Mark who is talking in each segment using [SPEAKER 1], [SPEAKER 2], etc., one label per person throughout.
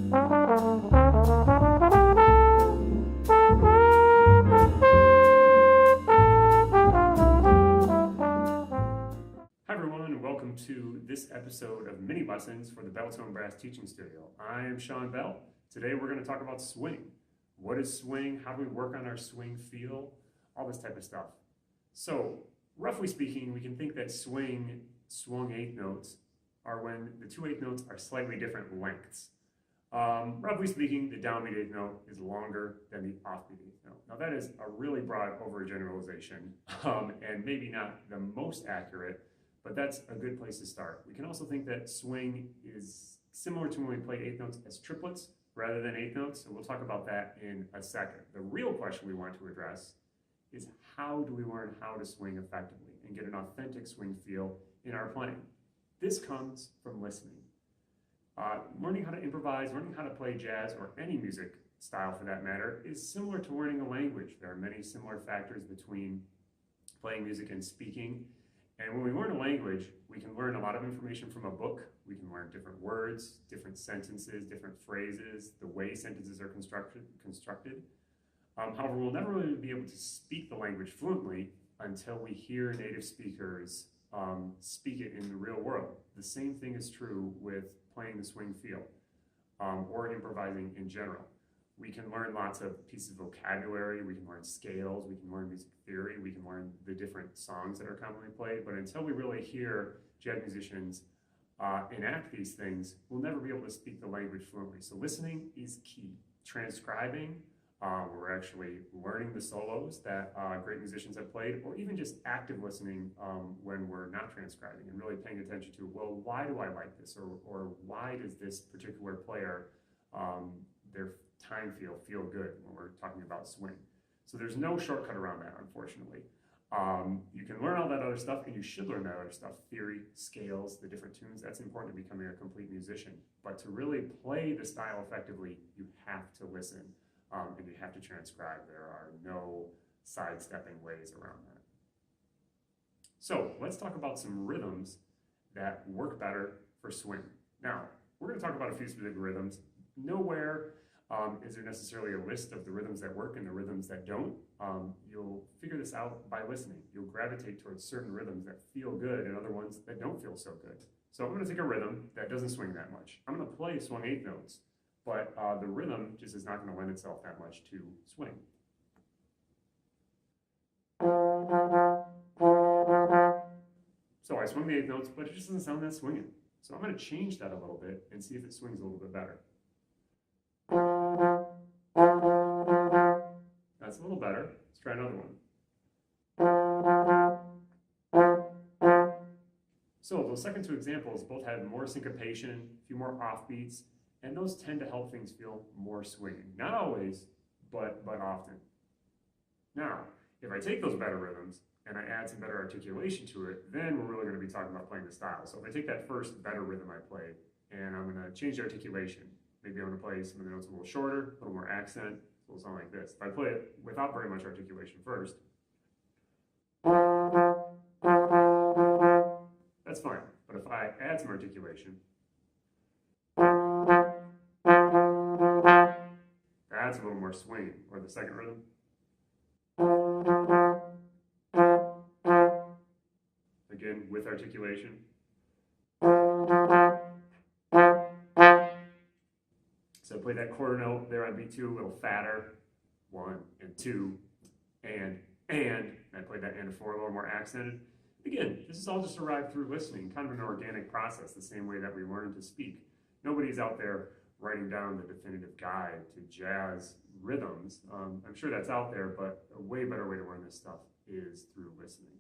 [SPEAKER 1] Hi everyone, and welcome to this episode of Mini Lessons for the Belltone Brass Teaching Studio. I am Shawn Bell. Today we're going to talk about swing. What is swing? How do we work on our swing feel? All this type of stuff. So, roughly speaking, we can think that swung eighth notes are when the two eighth notes are slightly different lengths. Roughly speaking, the downbeat eighth note is longer than the offbeat eighth note. Now that is a really broad overgeneralization, and maybe not the most accurate, but that's a good place to start. We can also think that swing is similar to when we play eighth notes as triplets rather than eighth notes, so we'll talk about that in a second. The real question we want to address is how do we learn how to swing effectively and get an authentic swing feel in our playing? This comes from listening. Learning how to improvise, learning how to play jazz or any music style for that matter is similar to learning a language. There are many similar factors between playing music and speaking. And when we learn a language, we can learn a lot of information from a book. We can learn different words, different sentences, different phrases, the way sentences are constructed. However, we'll never really be able to speak the language fluently until we hear native speakers speak it in the real world. The same thing is true with playing the swing feel or improvising in general. We can learn lots of pieces of vocabulary, we can learn scales, we can learn music theory, we can learn the different songs that are commonly played, but until we really hear jazz musicians enact these things, we'll never be able to speak the language fluently. So listening is key. Transcribing, we're actually learning the solos that great musicians have played, or even just active listening when we're not transcribing and really paying attention to, well, why do I like this? Or why does this particular player, their time feel good when we're talking about swing? So there's no shortcut around that, unfortunately. You can learn all that other stuff, and you should learn that other stuff, theory, scales, the different tunes. That's important to becoming a complete musician. But to really play the style effectively, you have to listen. And you have to transcribe. There are no sidestepping ways around that. So let's talk about some rhythms that work better for swing. Now, we're going to talk about a few specific rhythms. Nowhere is there necessarily a list of the rhythms that work and the rhythms that don't. You'll figure this out by listening. You'll gravitate towards certain rhythms that feel good and other ones that don't feel so good. So I'm going to take a rhythm that doesn't swing that much. I'm going to play swung eighth notes, but the rhythm just is not going to lend itself that much to swing. So I swung the eighth notes, but it just doesn't sound that swinging. So I'm going to change that a little bit and see if it swings a little bit better. That's a little better. Let's try another one. So those second two examples both had more syncopation, a few more offbeats, and those tend to help things feel more swinging. Not always, but often. Now, if I take those better rhythms and I add some better articulation to it, then we're really going to be talking about playing the style. So if I take that first better rhythm I played and I'm going to change the articulation, maybe I'm going to play some of the notes a little shorter, a little more accent, so it'll sound like this. If I play it without very much articulation first, that's fine. But if I add some articulation, that's a little more swing. Or the second rhythm. Again, with articulation. So play that quarter note there on B2, a little fatter. 1 and 2, and I played that and 4 a little more accented. Again, this is all just arrived through listening, kind of an organic process, the same way that we learn to speak. Nobody's out there writing down the definitive guide to jazz rhythms. I'm sure that's out there, but a way better way to learn this stuff is through listening.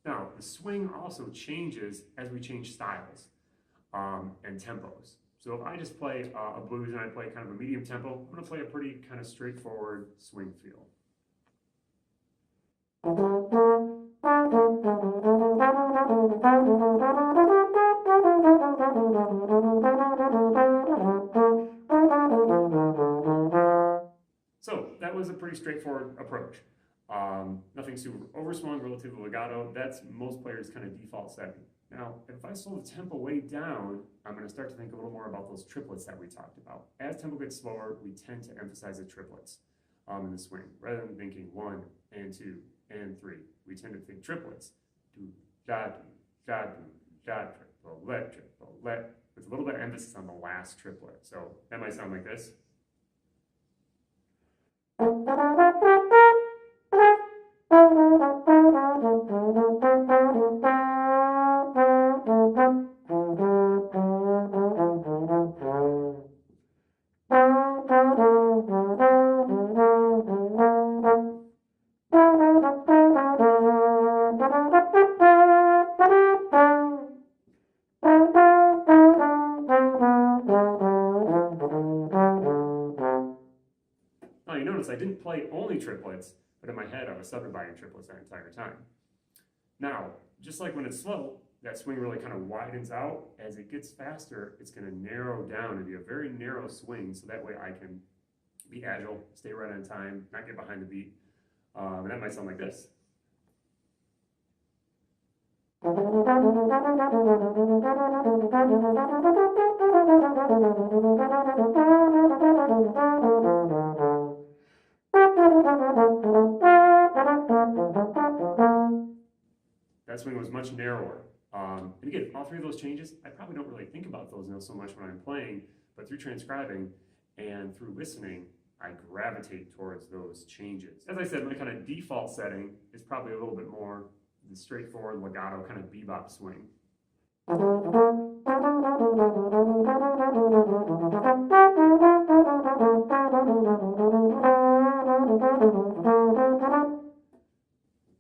[SPEAKER 1] Now, the swing also changes as we change styles and tempos. So if I just play a blues and I play kind of a medium tempo, I'm going to play a pretty kind of straightforward swing feel. So that was a pretty straightforward approach. Nothing super overswung, relative legato. That's most players' kind of default setting. Now, if I slow the tempo way down, I'm going to start to think a little more about those triplets that we talked about. As tempo gets slower, we tend to emphasize the triplets in the swing. Rather than thinking 1 and 2 and 3, we tend to think triplets. Do, da, triple, let, with a little bit of emphasis on the last triplet. So that might sound like this. Now you notice I didn't play only triplets, but in my head I was subdividing triplets that entire time. Now, just like when it's slow, that swing really kind of widens out. As it gets faster, it's going to narrow down and be a very narrow swing, so that way I can be agile, stay right on time, not get behind the beat. And that might sound like this. That swing was much narrower. And again, all three of those changes, I probably don't really think about those notes so much when I'm playing, but through transcribing and through listening, I gravitate towards those changes. As I said, my kind of default setting is probably a little bit more the straightforward legato kind of bebop swing.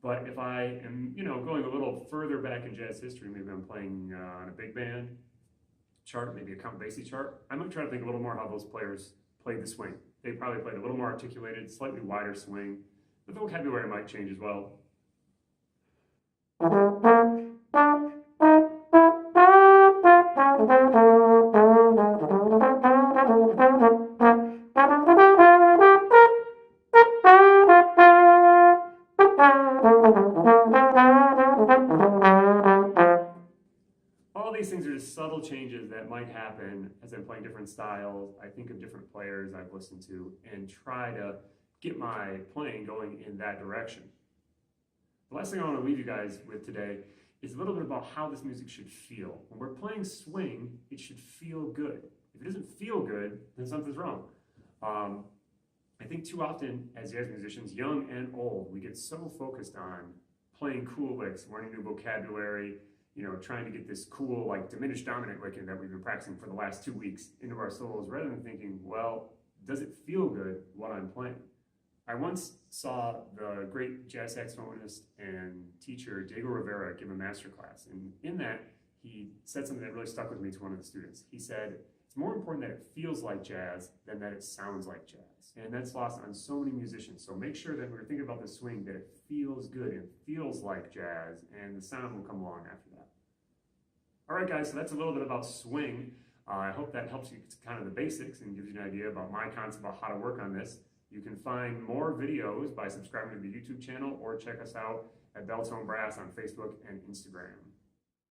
[SPEAKER 1] But if I am, going a little further back in jazz history, maybe I'm playing on a big band chart, maybe a Count Basie chart, I'm going to try to think a little more how those players played the swing. They probably played a little more articulated, slightly wider swing, but the vocabulary might change as well. All these things are just subtle changes that might happen as I'm playing different styles. I think of different players I've listened to and try to get my playing going in that direction. The last thing I want to leave you guys with today is a little bit about how this music should feel. When we're playing swing, it should feel good. If it doesn't feel good, then something's wrong. I think too often as jazz musicians, young and old, we get so focused on playing cool licks, learning new vocabulary, trying to get this cool, like diminished dominant licking that we've been practicing for the last 2 weeks into our solos, rather than thinking, well, does it feel good what I'm playing? I once saw the great jazz saxophonist and teacher Diego Rivera give a masterclass, and in that, he said something that really stuck with me to one of the students. He said, it's more important that it feels like jazz than that it sounds like jazz. And that's lost on so many musicians. So make sure that when you're thinking about the swing, that it feels good, it feels like jazz, and the sound will come along after that. All right, guys, so that's a little bit about swing. I hope that helps you kind of the basics and gives you an idea about my concept about how to work on this. You can find more videos by subscribing to the YouTube channel or check us out at Bell Tone Brass on Facebook and Instagram.